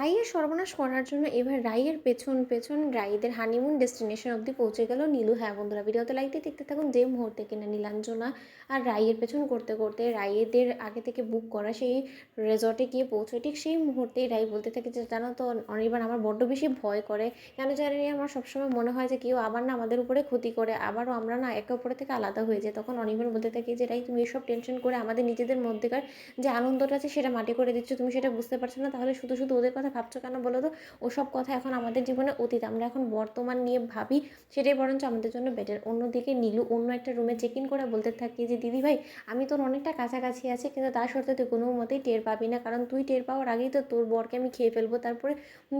রাইয়ের সর্বনাশ করার জন্য এবার রাইয়ের পেছন পেছন রাইদের হানিমুন ডেস্টিনেশন অবধি পৌঁছে গেল নীলু। হ্যাঁ বন্ধুরা, ভিডিওতে লাইক দিয়ে দেখতে থাকুন। যে মুহূর্তে কিনা নীলাঞ্জনা আর রাইয়ের পেছন করতে করতে রাইয়েদের আগে থেকে বুক করা সেই রেজর্টে গিয়ে পৌঁছয়, ঠিক সেই মুহূর্তেই রাই বলতে থাকে যে জানো তো অনির্বাণ, আমার বড্ড বেশি ভয় করে। কেন জানি না, আমার সবসময় মনে হয় যে কেউ আবার না আমাদের উপরে ক্ষতি করে, আবারও আমরা না একে অপরের থেকে আলাদা হয়ে যাই। তখন অনির্বাণ বলতে থাকে যে রাই, তুমি এসব টেনশন করে আমাদের নিজেদের মধ্যেকার যে আনন্দটা আছে সেটা মাটি করে দিচ্ছ, তুমি সেটা বুঝতে পারছো না। তাহলে শুধু শুধু ওদের কথা ভাবছো কেন বলো তো? ওসব কথা এখন আমাদের জীবনে অতীত, আমরা এখন বর্তমান নিয়ে ভাবি, সেটাই বরঞ্চ আমাদের জন্য বেটার। অন্যদিকে নীলু অন্য একটা রুমে চেক ইন করে বলতে থাকি যে দিদি ভাই, আমি তোর অনেকটা কাছাকাছি আছি, কিন্তু তার সত্ত্বেও তুই কোনো মতেই টের পাবি না, কারণ তুই টের পাওয়ার আগেই তো তোর বরকে আমি খেয়ে ফেলবো। তারপরে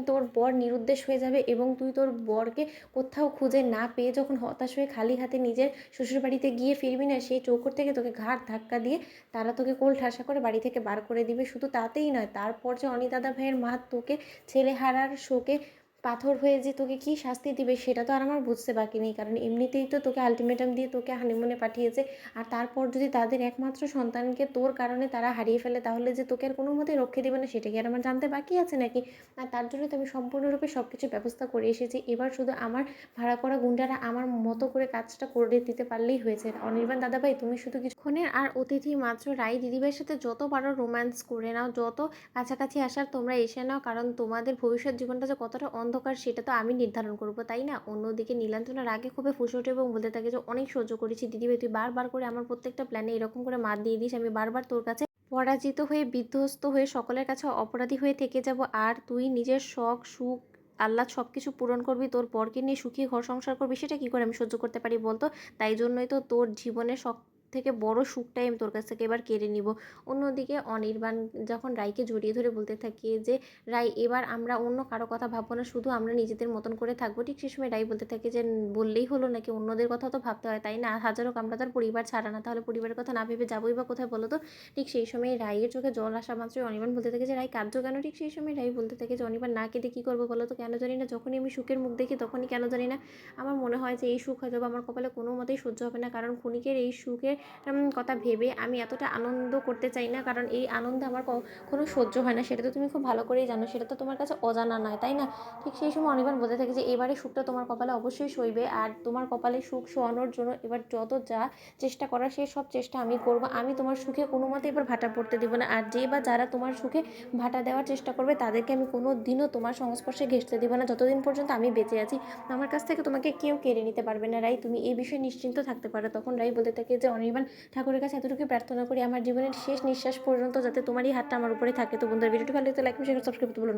তোর বর নিরুদ্দেশ হয়ে যাবে এবং তুই তোর বরকে কোথাও খুঁজে না পেয়ে যখন হতাশ হয়ে খালি হাতে নিজের শ্বশুরবাড়িতে গিয়ে ফিরবি না, সেই চৌকর থেকে তোকে ঘাড় ধাক্কা দিয়ে তারা তোকে কোল ঠাসা করে বাড়ি থেকে বার করে দিবে। শুধু তাতেই নয়, তারপর যে অনি দাদা ভাইয়ের মা তোকে ছেলেহারার শোকে পাথর হয়ে যে তোকে কী শাস্তি দিবে সেটা তো আর আমার বুঝতে বাকি নেই, কারণ এমনিতেই তো তোকে আলটিমেটাম দিয়ে তোকে হানিমুনে পাঠিয়েছে। আর তারপর যদি তাদের একমাত্র সন্তানকে তোর কারণে তারা হারিয়ে ফেলে, তাহলে যে তোকে আর কোনো মতেই রক্ষে দেবে না সেটা কি আর আমার জানতে বাকি আছে নাকি? আর তার জন্য তো আমি সম্পূর্ণরূপে সব কিছু ব্যবস্থা করে এসেছি। এবার শুধু আমার ভাড়া করা গুন্ডারা আমার মতো করে কাজটা করে দিতে পারলেই হয়েছে। অনির্বাণ দাদাভাই, তুমি শুধু কিছুক্ষণের আর অতিথি মাত্র। রাই দিদিভাইয়ের সাথে যত পারো রোম্যান্স করে নাও, যত কাছাকাছি আসার তোমরা এসে নাও, কারণ তোমাদের ভবিষ্যৎ জীবনটা যে কতটা অন্ধকার সেটা তো আমি নির্ধারণ করবো, তাই না? অন্যদিকে নীলাঞ্জনা রাগে ক্ষোভে ফুঁসে ওঠে এবং বলতে থাকে যে অনেক সহ্য করেছি দিদিভাই, তুই বারবার করে আমার প্রত্যেকটা প্ল্যানে এরকম করে মাত দিয়ে দিস, আমি বারবার তোর কাছে পরাজিত হয়ে বিধ্বস্ত হয়ে সকলের কাছে অপরাধী হয়ে থেকে যাব, আর তুই নিজের শখ সুখ আহ্লাদ সব কিছু পূরণ করবি, তোর বরকে নিয়ে সুখী ঘর সংসার করবি, সেটা কী করে আমি সহ্য করতে পারি বলতো? তাই জন্যই তো তোর জীবনের সব থেকে বড় সুখটাই আমি তোর কাছ থেকে এবার কেড়ে নিব। অন্যদিকে অনির্বাণ যখন রাইকে জড়িয়ে ধরে বলতে থাকে যে রাই, এবার আমরা অন্য কারো কথা ভাববো না, শুধু আমরা নিজেদের মতন করে থাকবো, ঠিক সে সময় রাই বলতে থাকে যে বললেই হলো নাকি, অন্যদের কথা তো ভাবতে হয় তাই না? হাজারো আমরা তার পরিবার ছাড়া না, তাহলে পরিবারের কথা না ভেবে যাবোই বা কোথায় বলো তো? ঠিক সেই সময় রাইয়ের চোখে জল আসা মাত্রই অনির্বাণ বলতে থাকে যে রাই, কাঁদছো কেন? ঠিক সেই সময় রাই বলতে থাকে যে অনির্বাণ, না কেঁদে কী করবো বলো তো? কেন জানি না, যখনই আমি সুখের মুখ দেখি তখনই কেন জানি না আমার মনে হয় যে এই সুখ হয়তো আমার কপালে কোনো মতেই সহ্য হবে না, কারণ ক্ষণিকের এই সুখের কথা ভেবে আমি এতটা আনন্দ করতে চাই না, কারণ এই আনন্দ আমার কখনো সহ্য হয় না, সেটা তো তুমি খুব ভালো করেই জানো, সেটা তো তোমার কাছে অজানা নয় তাই না? ঠিক সেই সময় অনির্বাণ বলতে থাকে যে এবারে সুখটা তোমার কপালে অবশ্যই সইবে, আর তোমার কপালে সুখ শোয়ানোর জন্য এবার যত যা চেষ্টা করার সেই সব চেষ্টা আমি করব। আমি তোমার সুখে কোনো মতে এবার ভাটা পড়তে দেবো না, আর যে বা যারা তোমার সুখে ভাটা দেওয়ার চেষ্টা করবে তাদেরকে আমি কোনো দিনও তোমার সংস্পর্শে ঘেঁষতে দেবো না, যতদিন পর্যন্ত আমি বেঁচে আছি। আমার কাছ থেকে তোমাকে কেউ কেড়ে নিতে পারবে না রাই, তুমি এই বিষয়ে নিশ্চিন্ত থাকতে পারো। তখন রাই বলতে থাকে যে অনির্বাণ, ঠাকুরের কাছে এতটুকু প্রার্থনা করি আমার জীবনের শেষ নিঃশ্বাস পর্যন্ত যাতে তোমারই হাতটা আমার উপরে থাকে। তো বন্ধুরা, ভিডিওটি ভালো লাগলে লাইক শেয়ার সাবস্ক্রাইব করতে ভুলো না।